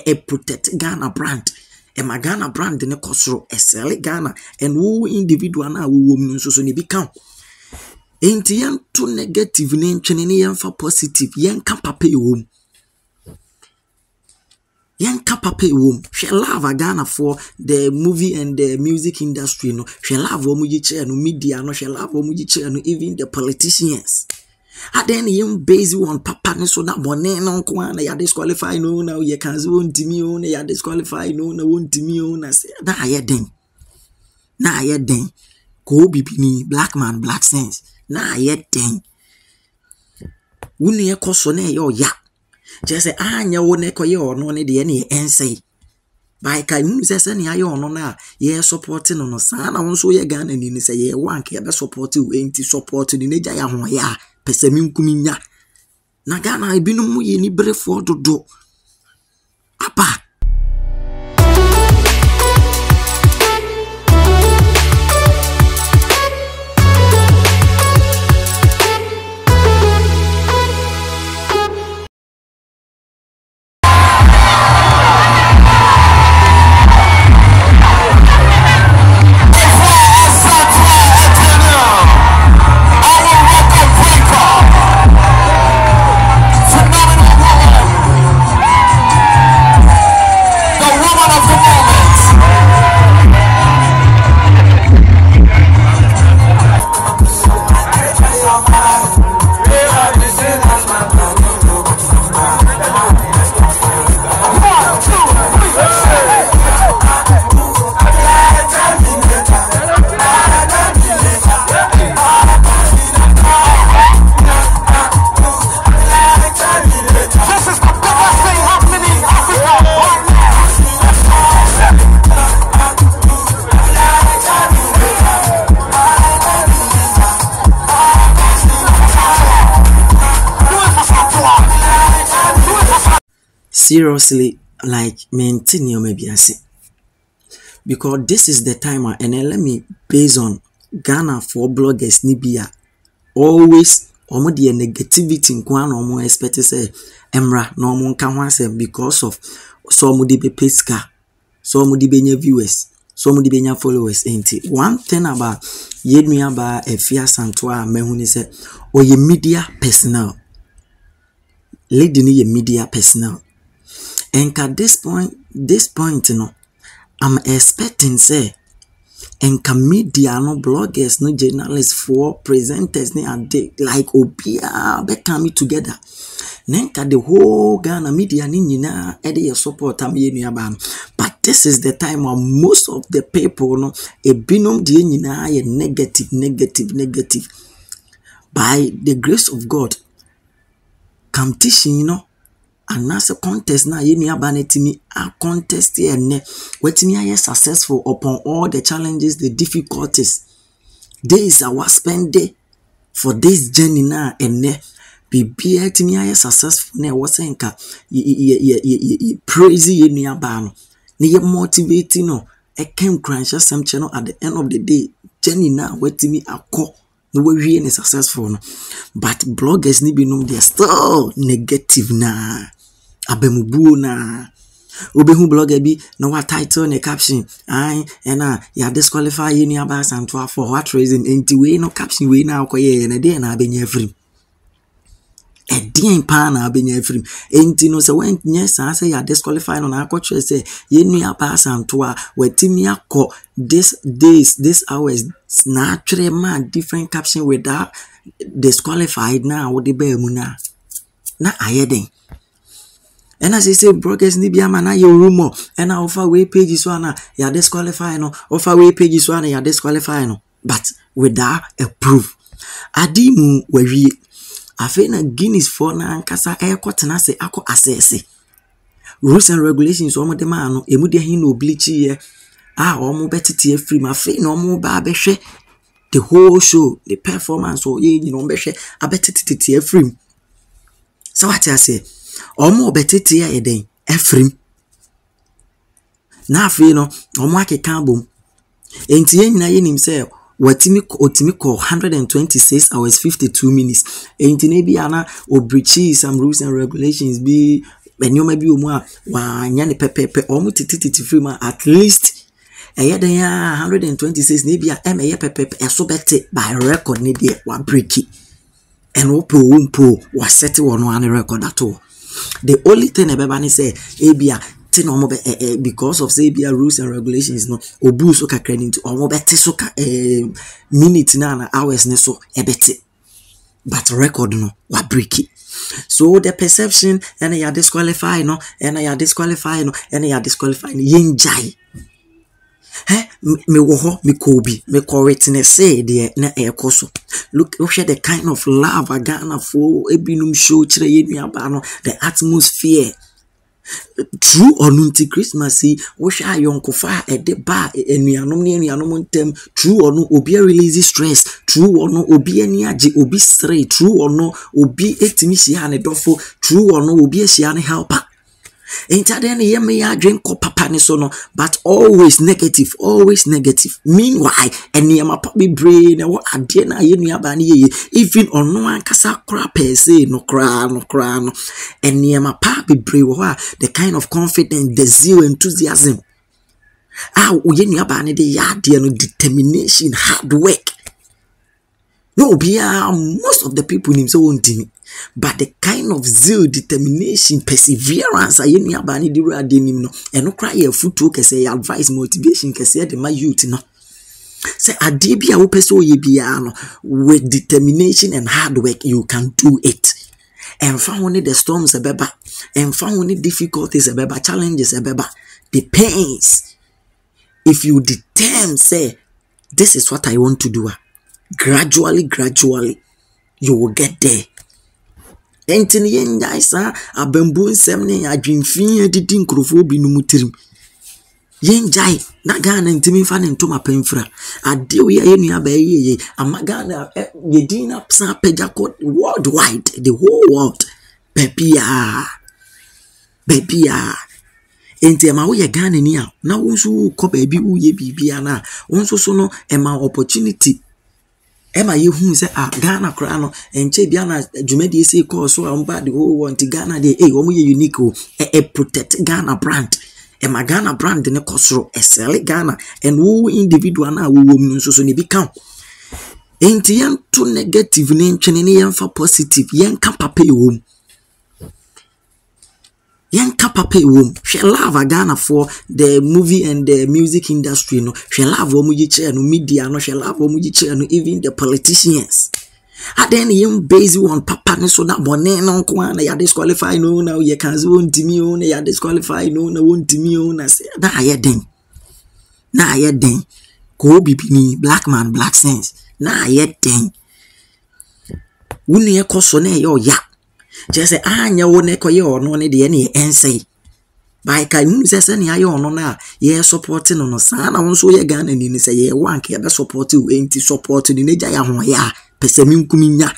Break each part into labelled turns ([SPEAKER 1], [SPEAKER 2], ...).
[SPEAKER 1] a protect Ghana brand. E ma Ghana brand ne kosoro e sell Ghana and who individual na wo wom so ni become. Enti yen to negative ne ntwene ne yen fa positive yen ka papa e wom. Yen ka papa e wom. She love Ghana for the movie and the music industry no. She love wo muji che no media no. She love wo muji che no even the politicians. And then yen based on papa ne so na bone no kwa na ya disqualify no na ye kan so ntimi o na ya disqualify no na wontimi o na say na aye den. Na aye den. Ko bibini black man black sense. Na aye den. Wuni ye koso na ye oya. Just say anya wo ne koye ono ne de ne ensay. By kai mu se ne aye ono na ye support no no sa na won so ye Ghana ni ni say ye wank ye be support we enti support ni neja ya ho ya pese mi nkuminya. Na Ghana ebinum mu ye ni brefo dodo. Apa seriously, like maintain your maybe I say. Because this is the time and then let me based on Ghana for bloggers nibia always omo the negativity nkwan omo expect say emra no omo nka ho asem because of so omo de be peska, so omo de benya viewers, so omo de benya followers enti. One thing about yednua ba Afua Asantewaa mehu ni say oye media personnel. Lady ni ye media personnel. And at this point, you know, I'm expecting say, and media no bloggers, no journalists, for presenters, like Obia, be coming together. Nenka the whole Ghana media nina edi support but this is the time when most of the people no a binom di nina negative. By the grace of God, competition, you know. And as a contest now, you need to a contest here and what me are successful upon all the challenges, the difficulties. There is our spend day for this journey now and be to me are successful. Ne was saying praise you near ban. Ne motivating no. I came crunch some channel at the end of the day. Journey now what me a call. No way really successful, but bloggers ni binom they are still negative na. Abemubu na. Obehu blogger bi no what title ne caption. Ena ya disqualify you ni aba Asantewaa for what reason? Enti we no caption we na akoye na dey na abenya free. E dey pa na abenya free. Enti no se when yes say ya disqualify no na akotwe say ye nu aba Asantewaa wetimi akọ this hours naturally man different caption with that disqualified now with the bear na ayeden. And as I say, brokers ni biama na your rumor and I offer way pages one ya disqualify no offer way pages one ya disqualify no but with that a proof adimu we afena Guinness for na ankasa airport na se ako assess rules and regulations omo de ma no emu de hin no bleach ye omo betiti free ma fe no omo ba behwe the whole show the performance or ye you know behwe abetiti free. So what I say omo betiti ya eden free na afi no omo akeka bom enti ye nyina ye nim say watimi ko 126 hours 52 minutes enti na bia na obrichi some rules and regulations be When you may be more, one yanny pepe, almost titty free at least. A year 126 maybe a MA pepe, a so better by record, maybe one breaky. And Opo was set on one record at all. The only thing everybody say, Abia, because of Abia rules and regulations, no, Obu soka credit to or better soka minute na hours neso ebete. But record no, wa break it. So the perception, and you are disqualified, no, and you are disqualified, no, and you are disqualified, yen jai. Me woho me kobi me correctness say de na ekoso. Look the kind of love I got for ebinum show chire yenuaba no, the atmosphere. True or nunti Christmas see wish I yonko fa e de ba enuanom ne enuanom ntem. True or no obi release stress. True or no obi ani age obi stray. True or no obi etimi hia ne dofo. True or no obi hia ne helper. Ain't that any ya drink or papa so no, but always negative, always negative. Meanwhile, any ma papi brain or adiena yenuabani even on no one kasa crap say no cry no. Any ma papi brain the kind of confidence, the zeal, enthusiasm. Yenuabani the yadia no determination, hard work. No, most of the people in so own team. But the kind of zeal, determination, perseverance, I any abani di radenim no, and no cry a foot to say advice, motivation, say the my youth no. Say adibia upeso yebiano with determination and hard work, you can do it. And found the storms a beba, and found the difficulties a beba, challenges a beba, the pains. If you determine, say, this is what I want to do, gradually, you will get there. Entini yenja isa abembu nsemne adwinfin adidi nkrofo bi no mutirim yenjai na Ghana ntimi fa ne ntoma pemfra ade we yenua ba yeye amagana yedina psa peja worldwide, the whole world babia enti ma wo ye Ghana ni a na wonso ko ba bi uye bibia na wonso so no ema opportunity Emma, you who say, Ghana crano, and Chebiana, Jumedi say, call so I'm bad, the whole want to Ghana, the unique, protect Ghana brand. Emma Ghana brand in a costro, a sell Ghana, and who individual now will so become. Ain't yan too negative name, Chenanian for positive, yan pay womb. Yan pay womb. She love a Ghana for the movie and the music industry. No, she love Omujiche no media. No, she love Omujiche no even the politicians. And then you base on papa no so that money no kwana ya disqualify no now you can won timi no ya disqualify no na won timi no say na ya den. Ko bibini black man black sense. Na ya den. Wuni e koso na yo ya. Just say anya wo ne koye ono ne de ne ensay by kai mu se se ne aye ono na ye support no sa na won so ye Ghana ni se ye wank ye be support we enti support ni neja ya ho ya pese mi nkuminya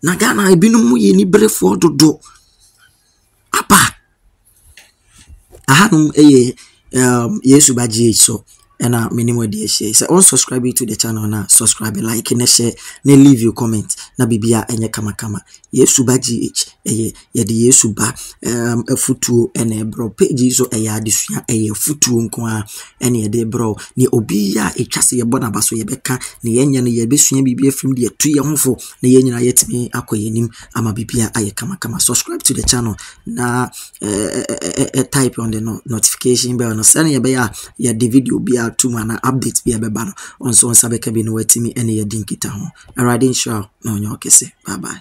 [SPEAKER 1] na Ghana ebinum mu ye ni brefo dodo apa ahanum yesu baji so and minimum dear share. So all subscribe to the channel now. Subscribe, like, and share, and leave your comment. Na bibia enye kama. Yesu ba GH. Ye de yesu ba a futu and bro page so adisua futu nko and ye de bro ni obi ya etwase ye bona baso ye beka ni yenya ne ye besua bibia film de tu ye hofo na ye nyina yetimi akoyenim ama bibia aye kama. Subscribe to the channel na type on the notification bell no send ye be ya the video be to mana updates be beba no onso nsabeka bi no watimi ene ye dinkita ho already inshallah no nyokese bye bye.